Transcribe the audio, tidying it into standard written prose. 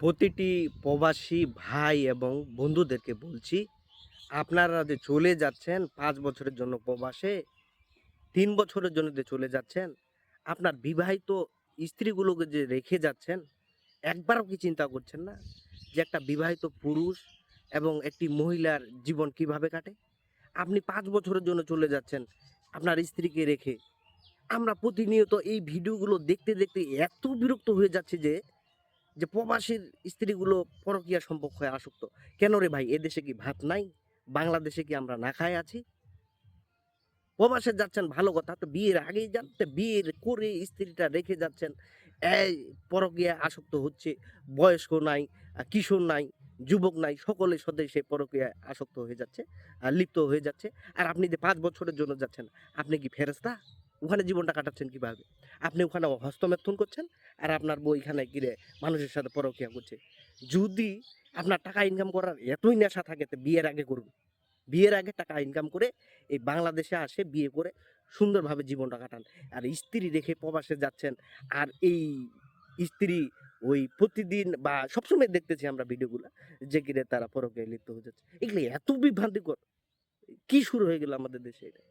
প্রতিটি প্রবাসী ভাই এবং বন্ধুদেরকে বলছি, আপনারা যে চলে যাচ্ছেন ৫ বছরের জন্য প্রবাসে, ৩ বছরের জন্য যে চলে যাচ্ছেন, আপনার বিবাহিত স্ত্রীগুলোকে যে রেখে যাচ্ছেন, একবারও কি চিন্তা করছেন না? যে একটা বিবাহিত পুরুষ এবং একটি মহিলার জীবন কিভাবে কাটে? আপনি ৫ বছরের জন্য চলে যাচ্ছেন, আপনার স্ত্রীকে রেখে। আমরা প্রতিনিয়ত এই ভিডিওগুলো দেখতে, দেখতে এত বিরক্ত হয়ে যাচ্ছি যে প্রবাসীর স্ত্রীগুলো পরকীয়া সম্পর্ক হয়ে আসক্ত। কেন রে ভাই? এদেশে কি ভাত নাই? বাংলাদেশে কি আমরা না খায় আছি? প্রবাসে যাচ্ছেন ভালো কথা। তো বিয়ের আগেই যান। তো বিয়ের করে স্ত্রীটা রেখে যাচ্ছেন। এই পরকীয়ায় আসক্ত হচ্ছে। বয়স্ক নাই, কিশোর নাই, যুবক নাই। সকলে স্বদেশে পরকীয়ায় আসক্ত হয়ে যাচ্ছে, লিপ্ত হয়ে যাচ্ছে। আর আপনি যে ৫ বছরের জন্য যাচ্ছেন, আপনি কি ফেরেশতা? ওখানে জীবনটা কাটাচ্ছেন কিভাবে? আপনি ওখানে হস্তমৈথুন করছেন, আর আপনার বউ এখানে গিয়ে মানুষের সাথে পরকীয়া করছে। যদি আপনার টাকা ইনকাম করার এতই নেশা থাকে তো বিয়ের আগে করুন। বিয়ের আগে টাকা ইনকাম করে এই বাংলাদেশে আসে বিয়ে করে সুন্দরভাবে জীবনটা কাটান। আর স্ত্রী রেখে প্রবাসে যাচ্ছেন। আর এই স্ত্রী ওই প্রতিদিন বা সবসময় দেখতেছি আমরা ভিডিওগুলা যে কিনা তারা পরকীয়ায় লিপ্ত হয়ে যাচ্ছে। এগুলো এত বিভ্রান্তিকর। কি শুরু হয়ে গেল আমাদের দেশে এটা?